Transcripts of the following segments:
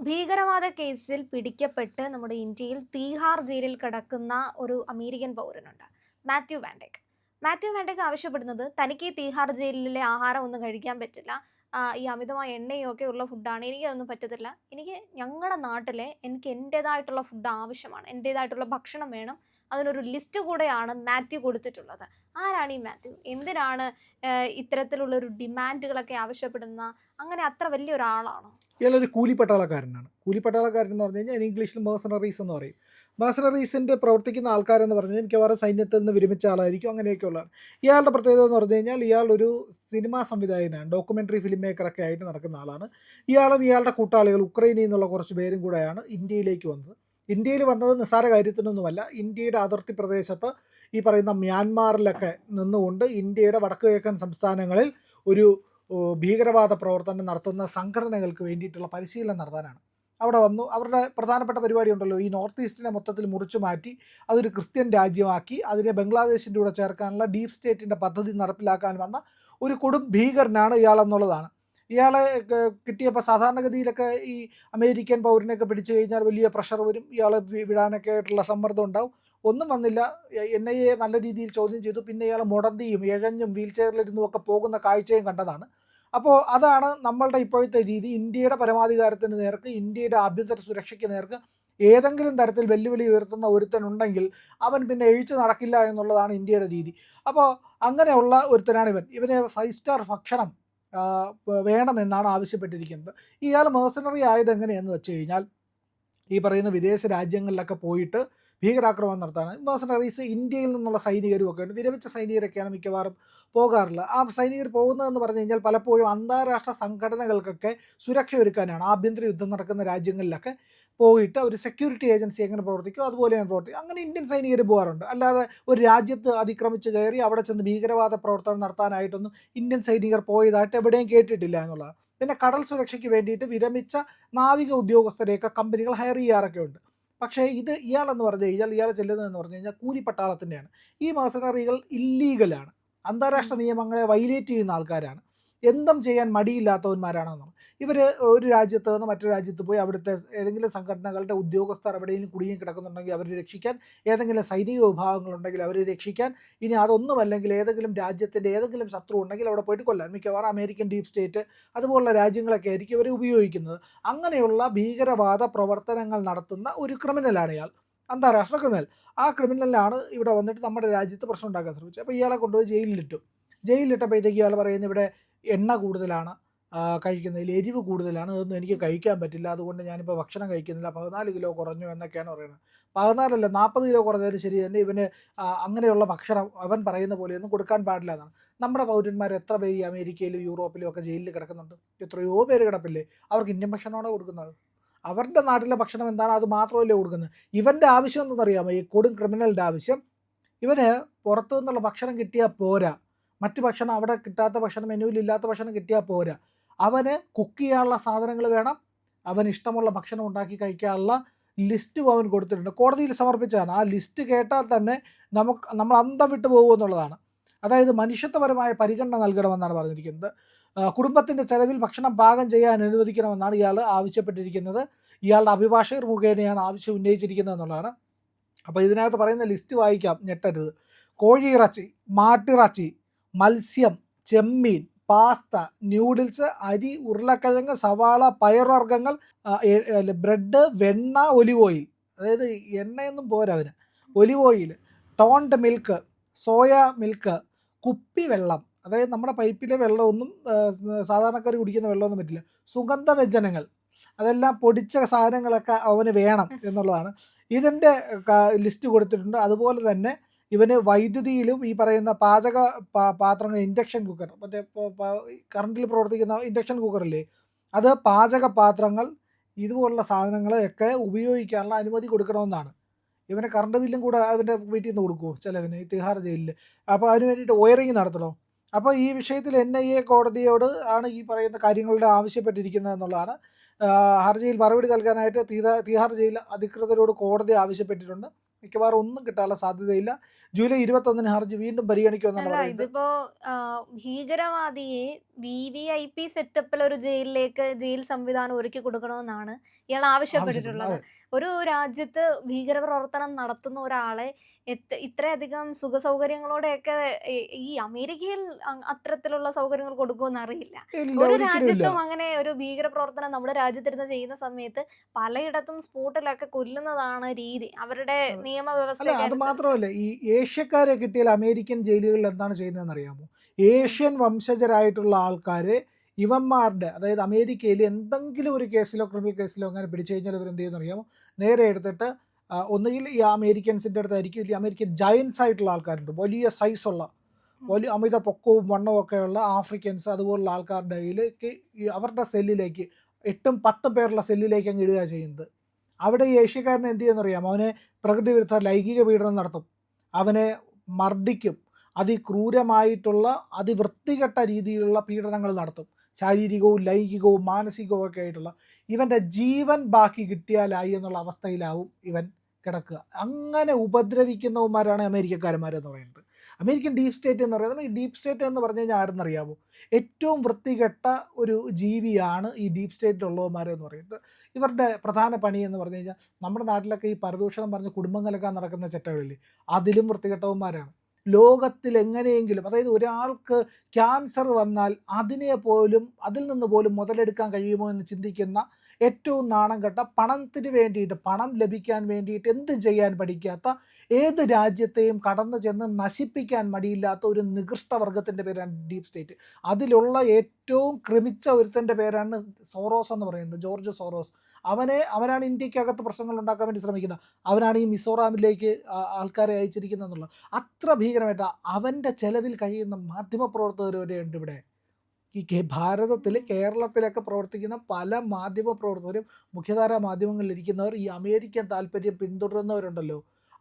ഭീകരവാദ കേസിൽ പിടിക്കപ്പെട്ട് നമ്മുടെ ഇന്ത്യയിൽ തീഹാർ ജയിലിൽ കിടക്കുന്ന ഒരു American പൗരനുണ്ട്. Mathew van Dijk. Mathew van Dijk ആവശ്യപ്പെടുന്നത് തനിക്ക് ഈ തീഹാർ ജയിലിലെ ആഹാരം ഒന്നും കഴിക്കാൻ പറ്റില്ല. ഈ അമിതമായ എണ്ണയും ഒക്കെ ഉള്ള ഫുഡാണ്. എനിക്കതൊന്നും പറ്റത്തില്ല. ഞങ്ങളുടെ നാട്ടിലെ എനിക്ക് എൻ്റേതായിട്ടുള്ള ഫുഡ് ആവശ്യമാണ്. എൻ്റേതായിട്ടുള്ള ഭക്ഷണം വേണം. അതിനൊരു ലിസ്റ്റ് കൂടെയാണ് മാത്യു കൊടുത്തിട്ടുള്ളത്. ആരാണ് ഈ മാത്യു? എന്തിനാണ് ഇത്തരത്തിലുള്ളൊരു ഡിമാൻഡുകളൊക്കെ ആവശ്യപ്പെടുന്ന അങ്ങനെ അത്ര വലിയൊരാളാണോ? ഇയാളൊരു കൂലിപ്പട്ടാളക്കാരനാണ്. കൂലിപ്പട്ടാളക്കാരൻ എന്ന് പറഞ്ഞു കഴിഞ്ഞാൽ ഇംഗ്ലീഷിൽ മെർസണറീസ് എന്ന് പറയും. മെർസണറീസിൻ്റെ പ്രവർത്തിക്കുന്ന ആൾക്കാരെന്ന് പറഞ്ഞാൽ മിക്കവാറും സൈന്യത്തിൽ നിന്ന് വിരമിച്ച ആളായിരിക്കും, അങ്ങനെയൊക്കെയുള്ളതാണ്. ഇയാളുടെ പ്രത്യേകത എന്ന് പറഞ്ഞു കഴിഞ്ഞാൽ ഇയാൾ ഒരു സിനിമാ സംവിധായകനാണ്, ഡോക്യുമെൻ്ററി ഫിലിം മേക്കറൊക്കെ ആയിട്ട് നടക്കുന്ന ആളാണ്. ഇയാളും ഇയാളുടെ കൂട്ടാളികൾ ഉക്രൈനിൽ നിന്നുള്ള കുറച്ച് പേരും കൂടെയാണ് ഇന്ത്യയിലേക്ക് വന്നത്. ഇന്ത്യയിൽ വന്നത് നിസ്സാര കാര്യത്തിനൊന്നുമല്ല. ഇന്ത്യയുടെ അതിർത്തി പ്രദേശത്ത് ഈ പറയുന്ന മ്യാൻമാറിലൊക്കെ നിന്നുകൊണ്ട് ഇന്ത്യയുടെ വടക്ക് കിഴക്കൻ സംസ്ഥാനങ്ങളിൽ ഒരു ഭീകരവാദ പ്രവർത്തനം നടത്തുന്ന സംഘടനകൾക്ക് വേണ്ടിയിട്ടുള്ള പരിശീലനം നടത്താനാണ് അവിടെ വന്നു. അവരുടെ പ്രധാനപ്പെട്ട പരിപാടി ഉണ്ടല്ലോ, ഈ നോർത്ത് ഈസ്റ്റിനെ മൊത്തത്തിൽ മുറിച്ചു മാറ്റി അതൊരു ക്രിസ്ത്യൻ രാജ്യമാക്കി അതിനെ ബംഗ്ലാദേശിൻ്റെ കൂടെ ചേർക്കാനുള്ള ഡീപ് സ്റ്റേറ്റിൻ്റെ പദ്ധതി നടപ്പിലാക്കാൻ വന്ന ഒരു കൊടും ഭീകരനാണ് ഇയാളെന്നുള്ളതാണ്. ഇയാളെ കിട്ടിയപ്പോൾ സാധാരണഗതിയിലൊക്കെ ഈ അമേരിക്കൻ പൗരനെയൊക്കെ പിടിച്ചു കഴിഞ്ഞാൽ വലിയ പ്രഷർ വരും, ഇയാളെ വിടാനൊക്കെ ആയിട്ടുള്ള സമ്മർദ്ദം ഉണ്ടാവും. ഒന്നും വന്നില്ല. NIA നല്ല രീതിയിൽ ചോദ്യം ചെയ്തു. പിന്നെ ഇയാൾ മുടന്തിയും ഇഴഞ്ഞും വീൽ ചെയറിലിരുന്നും ഒക്കെ പോകുന്ന കാഴ്ചയും കണ്ടതാണ്. അപ്പോൾ അതാണ് നമ്മളുടെ ഇപ്പോഴത്തെ രീതി. ഇന്ത്യയുടെ പരമാധികാരത്തിന് നേർക്ക്, ഇന്ത്യയുടെ ആഭ്യന്തര സുരക്ഷയ്ക്ക് നേർക്ക് ഏതെങ്കിലും തരത്തിൽ വെല്ലുവിളി ഉയർത്തുന്ന ഒരുത്തനുണ്ടെങ്കിൽ അവൻ പിന്നെ എഴിച്ചു നടക്കില്ല എന്നുള്ളതാണ് ഇന്ത്യയുടെ രീതി. അപ്പോൾ അങ്ങനെയുള്ള ഒരുത്തനാണ് ഇവൻ. ഇവന് 5 സ്റ്റാർ ഭക്ഷണം വേണമെന്നാണ് ആവശ്യപ്പെട്ടിരിക്കുന്നത്. ഇയാൾ മേഴ്സണറി ആയത് എങ്ങനെയെന്ന് വെച്ച് കഴിഞ്ഞാൽ ഈ പറയുന്ന വിദേശ രാജ്യങ്ങളിലൊക്കെ പോയിട്ട് ഭീകരാക്രമണം നടത്താണ്. മേഴ്സണറീസ് ഇന്ത്യയിൽ നിന്നുള്ള സൈനികരും ഒക്കെ ഉണ്ട്. വിരമിച്ച സൈനികരൊക്കെയാണ് മിക്കവാറും പോകാറുള്ളത്. ആ സൈനികർ പോകുന്നതെന്ന് പറഞ്ഞു കഴിഞ്ഞാൽ പലപ്പോഴും അന്താരാഷ്ട്ര സംഘടനകൾക്കൊക്കെ സുരക്ഷ ഒരുക്കാനാണ്. ആഭ്യന്തര യുദ്ധം നടക്കുന്ന രാജ്യങ്ങളിലൊക്കെ പോയിട്ട് ഒരു സെക്യൂരിറ്റി ഏജൻസി എങ്ങനെ പ്രവർത്തിക്കും അതുപോലെയാണ് പ്രവർത്തിക്കും. അങ്ങനെ ഇന്ത്യൻ സൈനികർ പോകാറുണ്ട്. അല്ലാതെ ഒരു രാജ്യത്ത് അതിക്രമിച്ച് കയറി അവിടെ ചെന്ന് ഭീകരവാദ പ്രവർത്തനം നടത്താനായിട്ടൊന്നും ഇന്ത്യൻ സൈനികർ പോയതായിട്ട് എവിടെയും കേട്ടിട്ടില്ല എന്നുള്ളതാണ്. പിന്നെ കടൽ സുരക്ഷയ്ക്ക് വേണ്ടിയിട്ട് വിരമിച്ച നാവിക ഉദ്യോഗസ്ഥരെയൊക്കെ കമ്പനികൾ ഹയർ ചെയ്യാറൊക്കെ ഉണ്ട്. പക്ഷേ ഇയാളെന്ന് പറഞ്ഞു കഴിഞ്ഞാൽ ഇയാൾ ചെല്ലുന്നതെന്ന് പറഞ്ഞു കഴിഞ്ഞാൽ കൂലിപ്പട്ടാളത്തിൻ്റെയാണ്. ഈ മെർസണറികൾ ഇല്ലീഗലാണ്, അന്താരാഷ്ട്ര നിയമങ്ങളെ വയലേറ്റ് ചെയ്യുന്ന ആൾക്കാരാണ്, എന്തും ചെയ്യാൻ മടിയില്ലാത്തവന്മാരാണെന്നാണ് ഇവർ. ഒരു രാജ്യത്ത് നിന്ന് മറ്റൊരു രാജ്യത്ത് പോയി അവിടുത്തെ ഏതെങ്കിലും സംഘടനകളുടെ ഉദ്യോഗസ്ഥർ എവിടെയെങ്കിലും കുടുങ്ങി കിടക്കുന്നുണ്ടെങ്കിൽ അവരെ രക്ഷിക്കാൻ, ഏതെങ്കിലും സൈനിക വിഭാഗങ്ങളുണ്ടെങ്കിൽ അവരെ രക്ഷിക്കാൻ, ഇനി അതൊന്നുമല്ലെങ്കിൽ ഏതെങ്കിലും രാജ്യത്തിൻ്റെ ഏതെങ്കിലും ശത്രു ഉണ്ടെങ്കിൽ അവിടെ പോയിട്ട് കൊല്ലാൻ, മിക്കവാറും അമേരിക്കൻ ഡീപ് സ്റ്റേറ്റ് അതുപോലുള്ള രാജ്യങ്ങളൊക്കെ ആയിരിക്കും ഇവരെ ഉപയോഗിക്കുന്നത്. അങ്ങനെയുള്ള ഭീകരവാദ പ്രവർത്തനങ്ങൾ നടത്തുന്ന ഒരു ക്രിമിനലാണ് ഇയാൾ, അന്താരാഷ്ട്ര ക്രിമിനൽ. ആ ക്രിമിനലാണ് ഇവിടെ വന്നിട്ട് നമ്മുടെ രാജ്യത്ത് പ്രശ്നം ഉണ്ടാക്കാൻ ശ്രമിച്ചത്. അപ്പോൾ ഇയാളെ കൊണ്ടുപോയി ജയിലിലിട്ടു. ജയിലിലിട്ടപ്പോഴത്തേക്ക് ഇയാൾ പറയുന്നത് ഇവിടെ എണ്ണ കൂടുതലാണ് കഴിക്കുന്നതിൽ, എരിവ് കൂടുതലാണ്, അതൊന്നും എനിക്ക് കഴിക്കാൻ പറ്റില്ല, അതുകൊണ്ട് ഞാനിപ്പോൾ ഭക്ഷണം കഴിക്കുന്നില്ല, 14 കിലോ കുറഞ്ഞു എന്നൊക്കെയാണ് പറയുന്നത്. 14 അല്ല 40 കിലോ കുറഞ്ഞാലും ശരി തന്നെ ഇവന് അങ്ങനെയുള്ള ഭക്ഷണം അവൻ പറയുന്ന പോലെയൊന്നും കൊടുക്കാൻ പാടില്ല എന്നാണ്. നമ്മുടെ പൗരന്മാർ എത്ര പേര് ഈ അമേരിക്കയിലും യൂറോപ്പിലും ഒക്കെ ജയിലിൽ കിടക്കുന്നുണ്ട്? എത്രയോ പേര് കിടപ്പില്ലേ? അവർക്ക് ഇന്ത്യൻ ഭക്ഷണമാണോ കൊടുക്കുന്നത്? അവരുടെ നാട്ടിലെ ഭക്ഷണം എന്താണ് അത് മാത്രമല്ലേ കൊടുക്കുന്നത്. ഇവൻ്റെ ആവശ്യം എന്തെന്നറിയാമോ? ഈ കൊടും ക്രിമിനലിൻ്റെ ആവശ്യം, ഇവന് പുറത്തു നിന്നുള്ള ഭക്ഷണം കിട്ടിയാൽ പോരാ, മറ്റ് ഭക്ഷണം അവിടെ കിട്ടാത്ത ഭക്ഷണം, മെനുവിലില്ലാത്ത ഭക്ഷണം കിട്ടിയാൽ പോരാ, അവന് കുക്ക് ചെയ്യാനുള്ള സാധനങ്ങൾ വേണം, അവന് ഇഷ്ടമുള്ള ഭക്ഷണം ഉണ്ടാക്കി കഴിക്കാനുള്ള ലിസ്റ്റ് അവൻ കൊടുത്തിട്ടുണ്ട്, കോടതിയിൽ സമർപ്പിച്ചതാണ്. ആ ലിസ്റ്റ് കേട്ടാൽ തന്നെ നമ്മൾ അന്തം വിട്ടു പോകുമെന്നുള്ളതാണ്. അതായത് മനുഷ്യത്വപരമായ പരിഗണന നൽകണമെന്നാണ് പറഞ്ഞിരിക്കുന്നത്. കുടുംബത്തിൻ്റെ ചെലവിൽ ഭക്ഷണം പാകം ചെയ്യാൻ അനുവദിക്കണമെന്നാണ് ഇയാൾ ആവശ്യപ്പെട്ടിരിക്കുന്നത്. ഇയാളുടെ അഭിഭാഷകർ മുഖേനയാണ് ആവശ്യം ഉന്നയിച്ചിരിക്കുന്നത് എന്നുള്ളതാണ്. അപ്പോൾ ഇതിനകത്ത് പറയുന്ന ലിസ്റ്റ് വായിക്കാം, ഞെട്ടരുത്. കോഴിയിറച്ചി, മാട്ടിറച്ചി, മത്സ്യം, ചെമ്മീൻ, പാസ്ത, ന്യൂഡിൽസ്, അരി, ഉരുളക്കിഴങ്ങ്, സവാള, പയർവർഗ്ഗങ്ങൾ, ബ്രെഡ്, വെണ്ണ, ഒലിവ് ഓയിൽ, അതായത് എണ്ണയൊന്നും പോരാ അവന്, olive oil, toned milk, soya milk, കുപ്പിവെള്ളം, അതായത് നമ്മുടെ പൈപ്പിലെ വെള്ളമൊന്നും സാധാരണക്കാർ കുടിക്കുന്ന വെള്ളമൊന്നും പറ്റില്ല, സുഗന്ധവ്യഞ്ജനങ്ങൾ, അതെല്ലാം പൊടിച്ച സാധനങ്ങളൊക്കെ അവന് വേണം എന്നുള്ളതാണ്. ഇതിൻ്റെ ലിസ്റ്റ് കൊടുത്തിട്ടുണ്ട്. അതുപോലെ തന്നെ ഇവന് വൈദ്യുതിയിലും ഈ പറയുന്ന പാചക പാത്രങ്ങൾ, ഇൻഡക്ഷൻ കുക്കർ, മറ്റേ കറണ്ടിൽ പ്രവർത്തിക്കുന്ന ഇൻഡക്ഷൻ കുക്കറില്ലേ, അത് പാചക പാത്രങ്ങൾ ഇതുപോലുള്ള സാധനങ്ങളൊക്കെ ഉപയോഗിക്കാനുള്ള അനുമതി കൊടുക്കണമെന്നാണ്. ഇവന് കറണ്ട് ബില്ലും കൂടെ അവൻ്റെ വീട്ടിൽ നിന്ന് കൊടുക്കുമോ ചിലവിന് ഈ തിഹാർ ജയിലിൽ? അപ്പോൾ അതിന് വേണ്ടിയിട്ട് വയറിങ് നടത്തണോ? അപ്പോൾ ഈ വിഷയത്തിൽ NIA കോടതിയോട് ആണ് ഈ പറയുന്ന കാര്യങ്ങളുടെ ആവശ്യപ്പെട്ടിരിക്കുന്നത് എന്നുള്ളതാണ്. ഹർജിയിൽ മറുപടി നൽകാനായിട്ട് തിഹാർ ജയിൽ അധികൃതരോട് കോടതി ആവശ്യപ്പെട്ടിട്ടുണ്ട്. മിക്കവാറും ഒന്നും കിട്ടാനുള്ള സാധ്യതയില്ല. ജൂലൈ 21 ഹർജി വീണ്ടും പരിഗണിക്കുമെന്നാണ് അല്ല പറയുന്നത്. ഇതിപ്പോ ഭീകരവാദിയെ VVIP സെറ്റപ്പിൽ ഒരു ജയിൽ സംവിധാനം ഒരുക്കി കൊടുക്കണമെന്നാണ് ഇയാൾ ആവശ്യപ്പെടുന്നത്. ആവശ്യപ്പെട്ടിട്ടുള്ളത്. അതെ. ഒരു രാജ്യത്ത് ഭീകരപ്രവർത്തനം നടത്തുന്ന ഒരാളെ ഇത്രയധികം സുഖസൗകര്യങ്ങളോടെയൊക്കെ ഈ അമേരിക്കയിൽ അത്തരത്തിലുള്ള സൗകര്യങ്ങൾ കൊടുക്കുമെന്ന് അറിയില്ല. ഇല്ല, ഒരു ഒരിക്കലും ഇല്ല. രാജ്യത്തും അങ്ങനെ ഒരു ഭീകരപ്രവർത്തനം നമ്മുടെ രാജ്യത്തിരുന്ന് ചെയ്യുന്ന സമയത്ത് പലയിടത്തും സ്പോട്ടിലൊക്കെ കൊല്ലുന്നതാണ് രീതി. അവരുടെ അതെ. അല്ല, നിയമവ്യവസ്ഥയൊക്കെ അത് അനുസരിച്ച്. മാത്രമല്ല, ഈ ഏഷ്യക്കാരെ കിട്ടിയാൽ അമേരിക്കൻ ജയിലുകളിൽ എന്താണ് ചെയ്യുന്നതെന്ന് അറിയാമോ? ഉം. ഏഷ്യൻ വംശജരായിട്ടുള്ള ആൾക്കാരെ ഇവന്മാരുടെ, അതായത് അമേരിക്കയിൽ എന്തെങ്കിലും ഒരു കേസിലോ ക്രിമിനൽ കേസിലോ അങ്ങനെ പിടിച്ചു കഴിഞ്ഞാൽ ഇവരെന്ത് ചെയ്യുമെന്ന് അറിയാമോ? നേരെ എടുത്തിട്ട് ഒന്നുകിൽ ഈ അമേരിക്കൻസിൻ്റെ അടുത്തായിരിക്കും, ഇല്ലെങ്കിൽ അമേരിക്കൻ ജയൻസ് ആയിട്ടുള്ള ആൾക്കാരുണ്ട്, വലിയ സൈസുള്ള, ഉം. വലിയ അമിത പൊക്കവും വണ്ണവും ഒക്കെയുള്ള ആഫ്രിക്കൻസ് അതുപോലുള്ള ആൾക്കാരുടെ കയ്യിലേക്ക് ഈ അവരുടെ സെല്ലിലേക്ക് 8ഉം 10ഉം പേരുള്ള സെല്ലിലേക്ക് അങ്ങ് ഇടുക ചെയ്യുന്നത്. അവിടെ ഈ ഏഷ്യക്കാരനെ എന്ത് ചെയ്യുമെന്ന് അറിയാമോ? അവനെ പ്രകൃതി വിരുദ്ധ ലൈംഗിക പീഡനം നടത്തും, അവനെ മർദ്ദിക്കും, അതിക്രൂരമായിട്ടുള്ള അതിവൃത്തികെട്ട രീതിയിലുള്ള പീഡനങ്ങൾ നടത്തും, ശാരീരികവും ലൈംഗികവും മാനസികവും ഒക്കെ ആയിട്ടുള്ള. ഇവൻ്റെ ജീവൻ ബാക്കി കിട്ടിയാലായി എന്നുള്ള അവസ്ഥയിലാവും ഇവൻ കിടക്കുക. അങ്ങനെ ഉപദ്രവിക്കുന്നവന്മാരാണ് അമേരിക്കക്കാരന്മാരെന്ന് പറയുന്നത്. അമേരിക്കൻ ഡീപ് സ്റ്റേറ്റ് എന്ന് പറയുന്നത്, ഈ ഡീപ് സ്റ്റേറ്റ് എന്ന് പറഞ്ഞു കഴിഞ്ഞാൽ ആരെന്നറിയാമോ? ഏറ്റവും വൃത്തികെട്ട ഒരു ജീവിയാണ് ഈ ഡീപ് സ്റ്റേറ്റിലുള്ളവന്മാരെന്ന് പറയുന്നത്. ഇവരുടെ പ്രധാന പണി എന്ന് പറഞ്ഞു കഴിഞ്ഞാൽ, നമ്മുടെ നാട്ടിലൊക്കെ ഈ പരദൂഷണം പറഞ്ഞ് കുടുംബം കലക്കാൻ നടക്കുന്ന ചെറ്റകളില്ലേ, അതിലും വൃത്തികെട്ടവന്മാരാണ്. ലോകത്തിൽ എങ്ങനെയെങ്കിലും, അതായത് ഒരാൾക്ക് ക്യാൻസർ വന്നാൽ അതിൽ നിന്ന് പോലും മുതലെടുക്കാൻ കഴിയുമോ എന്ന് ചിന്തിക്കുന്ന ഏറ്റവും നാണം കെട്ട, പണത്തിന് വേണ്ടിയിട്ട്, പണം ലഭിക്കാൻ വേണ്ടിയിട്ട് എന്ത് ചെയ്യാൻ പഠിക്കാത്ത, ഏത് രാജ്യത്തെയും കടന്നു ചെന്ന് നശിപ്പിക്കാൻ മടിയില്ലാത്ത ഒരു നികൃഷ്ടവർഗത്തിൻ്റെ പേരാണ് ഡീപ് സ്റ്റേറ്റ്. അതിലുള്ള ഏറ്റവും ക്രമിച്ച ഒരുത്തൻ്റെ പേരാണ് സോറോസ് എന്ന് പറയുന്നത്, ജോർജ് സോറോസ്. അവനാണ് ഇന്ത്യക്കകത്ത് പ്രശ്നങ്ങൾ ഉണ്ടാക്കാൻ വേണ്ടി ശ്രമിക്കുന്നത്. അവനാണ് ഈ മിസോറാമിലേക്ക് ആൾക്കാരെ അയച്ചിരിക്കുന്നത് എന്നുള്ളത്. അത്ര ഭീകരമായിട്ട് അവൻ്റെ ചെലവിൽ കഴിയുന്ന മാധ്യമപ്രവർത്തകർ വരെയുണ്ട് ഇവിടെ. ഈ ഭാരതത്തിൽ, കേരളത്തിലൊക്കെ പ്രവർത്തിക്കുന്ന പല മാധ്യമപ്രവർത്തകരും, മുഖ്യധാരാ മാധ്യമങ്ങളിലിരിക്കുന്നവർ, ഈ അമേരിക്കൻ താല്പര്യം പിന്തുടരുന്നവരുണ്ടല്ലോ,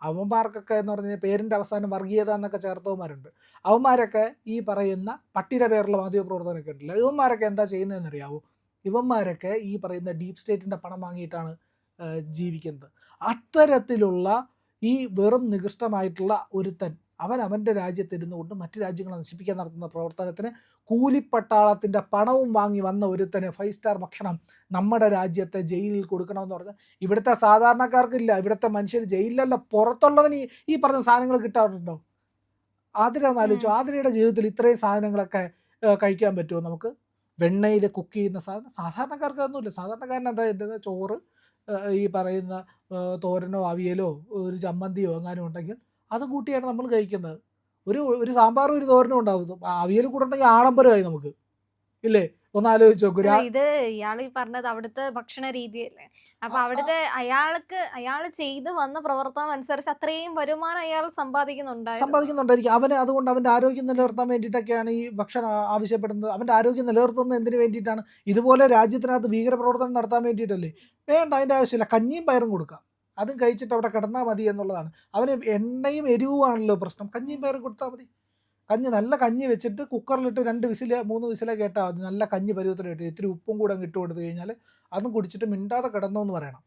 അവന്മാർക്കൊക്കെ എന്ന് പറഞ്ഞാൽ പേരിൻ്റെ അവസാനം വർഗീയത എന്നൊക്കെ ചേർത്തവന്മാരുണ്ട്. അവന്മാരൊക്കെ ഈ പറയുന്ന പട്ടിയുടെ പേരുള്ള മാധ്യമപ്രവർത്തകരൊക്കെ ഉണ്ടല്ലോ, ഇവന്മാരൊക്കെ എന്താ ചെയ്യുന്നതെന്ന് അറിയാവോ? ഇവന്മാരൊക്കെ ഈ പറയുന്ന ഡീപ് സ്റ്റേറ്റിൻ്റെ പണം വാങ്ങിയിട്ടാണ് ജീവിക്കുന്നത്. അത്തരത്തിലുള്ള ഈ വെറും നികൃഷ്ടമായിട്ടുള്ള ഒരുത്തൻ, അവൻ്റെ രാജ്യത്തിരുന്നു കൊണ്ട് മറ്റു രാജ്യങ്ങളെ നശിപ്പിക്കാൻ നടത്തുന്ന പ്രവർത്തനത്തിന് കൂലിപ്പട്ടാളത്തിൻ്റെ പണവും വാങ്ങി വന്ന ഒരുത്തന് 5 സ്റ്റാർ ഭക്ഷണം നമ്മുടെ രാജ്യത്തെ ജയിലിൽ കൊടുക്കണമെന്ന് പറഞ്ഞാൽ ഇവിടുത്തെ സാധാരണക്കാർക്കില്ല. ഇവിടുത്തെ മനുഷ്യർ ജയിലിലല്ല, പുറത്തുള്ളവന് ഈ പറഞ്ഞ സാധനങ്ങൾ കിട്ടാറുണ്ടോ? ആതിര ഒന്ന് ആലോചിച്ചു, ആതിരയുടെ ജീവിതത്തിൽ ഇത്രയും സാധനങ്ങളൊക്കെ കഴിക്കാൻ പറ്റുമോ നമുക്ക്? വെണ്ണയിൽ കുക്ക് ചെയ്യുന്ന സാധനം സാധാരണക്കാർക്ക് അതൊന്നുമില്ല. സാധാരണക്കാരൻ എന്താ കിട്ടുന്നത്? ചോറ്, ഈ പറയുന്ന തോരനോ അവിയലോ ഒരു ചമ്മന്തിയോ എങ്ങാനും ഉണ്ടെങ്കിൽ അത് കൂട്ടിയാണ് നമ്മൾ കഴിക്കുന്നത്. ഒരു സാമ്പാറും ഒരു തോരനും ഉണ്ടാവും, അവിയൽ കൂടെ ഉണ്ടെങ്കിൽ ആഡംബരമായി നമുക്ക്, ഇല്ലേ? ഒന്ന് ആലോചിച്ച് നോക്കൂ. അല്ല ഇത് ഇയാള് ഈ പറഞ്ഞത് അവിടുത്തെ ഭക്ഷണ രീതിയല്ലേ. അപ്പൊ അവിടുത്തെ അയാള് ചെയ്ത് വന്ന പ്രവർത്തനം അനുസരിച്ച് അത്രയും വരുമാനം അയാൾ സമ്പാദിക്കുന്നുണ്ടായിരുന്നു. സമ്പാദിക്കുന്നുണ്ടായിരിക്കും. അതുകൊണ്ട് അവൻ്റെ ആരോഗ്യം നിലനിർത്താൻ വേണ്ടിയിട്ടൊക്കെയാണ് ഈ ഭക്ഷണം ആവശ്യപ്പെടുന്നത്. അവൻ്റെ ആരോഗ്യം നിലനിർത്തുന്നത് എന്തിനു വേണ്ടിയിട്ടാണ്? ഇതുപോലെ രാജ്യത്തിനകത്ത് ഭീകരപ്രവർത്തനം നടത്താൻ വേണ്ടിയിട്ടല്ലേ? വേണ്ട, അതിൻ്റെ ആവശ്യമില്ല. കഞ്ഞിയും പയറും കൊടുക്കാം, അതും കഴിച്ചിട്ട് അവിടെ കിടന്നാൽ മതി എന്നുള്ളതാണ്. അവന് എണ്ണയും എരിവുമാണല്ലോ പ്രശ്നം. കഞ്ഞിയും പയറും കൊടുത്താൽ മതി. നല്ല കഞ്ഞി വെച്ചിട്ട് കുക്കറിലിട്ട് 2 വിസിൽ 3 വിസിലോ കേട്ടാൽ മതി. നല്ല കഞ്ഞി പരുവത്തിന് കിട്ടും. ഇത്തിരി ഉപ്പും കൂടെ അങ്ങ് ഇട്ട് കൊടുത്തു കഴിഞ്ഞാൽ അതും കുടിച്ചിട്ട് മിണ്ടാതെ കിടന്നോ എന്ന് പറയണം.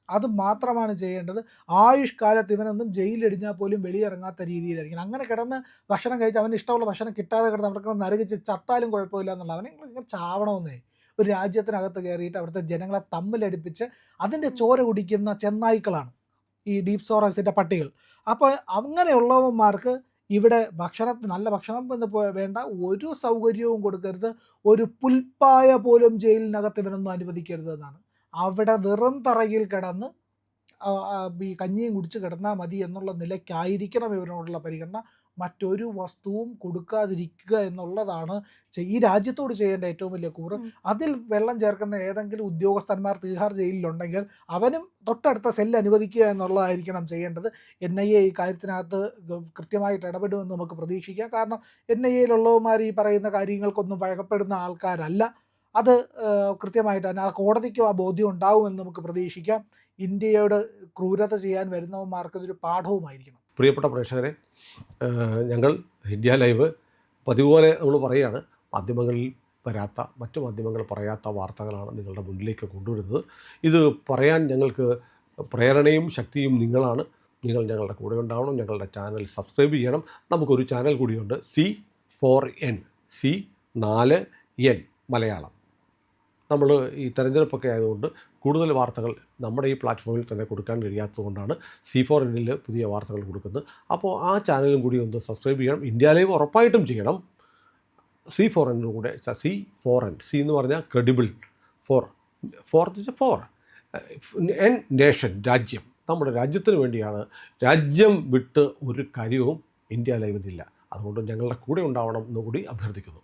അത് മാത്രമാണ് ചെയ്യേണ്ടത്. ആയുഷ്കാലത്ത് ഇവനൊന്നും ജയിലിലിടിഞ്ഞാൽ പോലും വെളിയിറങ്ങാത്ത രീതിയിലായിരിക്കണം. അങ്ങനെ കിടന്ന് ഭക്ഷണം കഴിച്ച് അവന് ഇഷ്ടമുള്ള ഭക്ഷണം കിട്ടാതെ കിടന്ന് അവിടെ കിടന്ന് നരകിച്ച് ചത്താലും കുഴപ്പമില്ല എന്നുള്ള, അവനെ ഇങ്ങനെ ചാവണമെന്നേ. ഒരു രാജ്യത്തിനകത്ത് കയറിയിട്ട് അവിടുത്തെ ജനങ്ങളെ തമ്മിലടിപ്പിച്ച് അതിൻ്റെ ചോര കുടിക്കുന്ന ചെന്നായ്ക്കളാണ് ഈ ഡീപ് സോറസിൻ്റെ പട്ടികൾ. അപ്പോൾ അങ്ങനെയുള്ളവന്മാർക്ക് ഇവിടെ നല്ല ഭക്ഷണം എന്ന് വേണ്ട, ഒരു സൗകര്യവും കൊടുക്കരുത്, ഒരു പുൽപ്പായ പോലും ജയിലിനകത്ത് ഇവനൊന്നും അനുവദിക്കരുത് എന്നാണ്. അവിടെ വെറും തറയിൽ കിടന്ന് ഈ കഞ്ഞിയും കുടിച്ച് കിടന്നാൽ മതി എന്നുള്ള നിലയ്ക്കായിരിക്കണം ഇവരോടുള്ള പരിഗണന. മറ്റൊരു വസ്തുവും കൊടുക്കാതിരിക്കുക എന്നുള്ളതാണ് ഈ രാജ്യത്തോട് ചെയ്യേണ്ട ഏറ്റവും വലിയ കൂറ്. അതിൽ വെള്ളം ചേർക്കുന്ന ഏതെങ്കിലും ഉദ്യോഗസ്ഥന്മാർ തീഹാർ ജയിലിലുണ്ടെങ്കിൽ അവനും തൊട്ടടുത്ത സെല്ല് അനുവദിക്കുക എന്നുള്ളതായിരിക്കണം ചെയ്യേണ്ടത്. NIA ഈ കാര്യത്തിനകത്ത് കൃത്യമായിട്ട് ഇടപെടുമെന്ന് നമുക്ക് പ്രതീക്ഷിക്കാം. കാരണം NIAയിലുള്ളവന്മാർ ഈ പറയുന്ന കാര്യങ്ങൾക്കൊന്നും വഴക്കപ്പെടുന്ന ആൾക്കാരല്ല. അത് കൃത്യമായിട്ട് തന്നെ ആ കോടതിക്കും ആ ബോധ്യം ഉണ്ടാവുമെന്ന് നമുക്ക് പ്രതീക്ഷിക്കാം. ഇന്ത്യയോട് ക്രൂരത ചെയ്യാൻ വരുന്നവന്മാർക്ക് ഇതൊരു പാഠവുമായിരിക്കണം. പ്രിയപ്പെട്ട പ്രേക്ഷകരെ, ഞങ്ങൾ ഇന്ത്യ ലൈവ് പതിവ് പോലെ നമ്മൾ പറയുകയാണ്, മാധ്യമങ്ങളിൽ വരാത്ത, മറ്റു മാധ്യമങ്ങൾ പറയാത്ത വാർത്തകളാണ് നിങ്ങളുടെ മുന്നിലേക്ക് കൊണ്ടുവരുന്നത്. ഇത് പറയാൻ ഞങ്ങൾക്ക് പ്രേരണയും ശക്തിയും നിങ്ങളാണ്. നിങ്ങൾ ഞങ്ങളുടെ കൂടെ ഉണ്ടാവണം. ഞങ്ങളുടെ ചാനൽ സബ്സ്ക്രൈബ് ചെയ്യണം. നമുക്കൊരു ചാനൽ കൂടിയുണ്ട്, C4N, C4N മലയാളം. നമ്മൾ ഈ തെരഞ്ഞെടുപ്പൊക്കെ ആയതുകൊണ്ട് കൂടുതൽ വാർത്തകൾ നമ്മുടെ ഈ പ്ലാറ്റ്ഫോമിൽ തന്നെ കൊടുക്കാൻ കഴിയാത്തതുകൊണ്ടാണ് C4Nൽ പുതിയ വാർത്തകൾ കൊടുക്കുന്നത്. അപ്പോൾ ആ ചാനലും കൂടി ഒന്ന് സബ്സ്ക്രൈബ് ചെയ്യണം. ഇന്ത്യ ലൈവ് ഉറപ്പായിട്ടും ചെയ്യണം. C4N കൂടെ, C4N, C എന്ന് പറഞ്ഞാൽ ക്രെഡിബിൾ, ഫോർ എൻ നേഷൻ, രാജ്യം. നമ്മുടെ രാജ്യത്തിന് വേണ്ടിയാണ്. രാജ്യം വിട്ട് ഒരു കാര്യവും ഇന്ത്യ ലൈവിനില്ല. അതുകൊണ്ട് ഞങ്ങളുടെ കൂടെ ഉണ്ടാവണം എന്നുകൂടി അഭ്യർത്ഥിക്കുന്നു.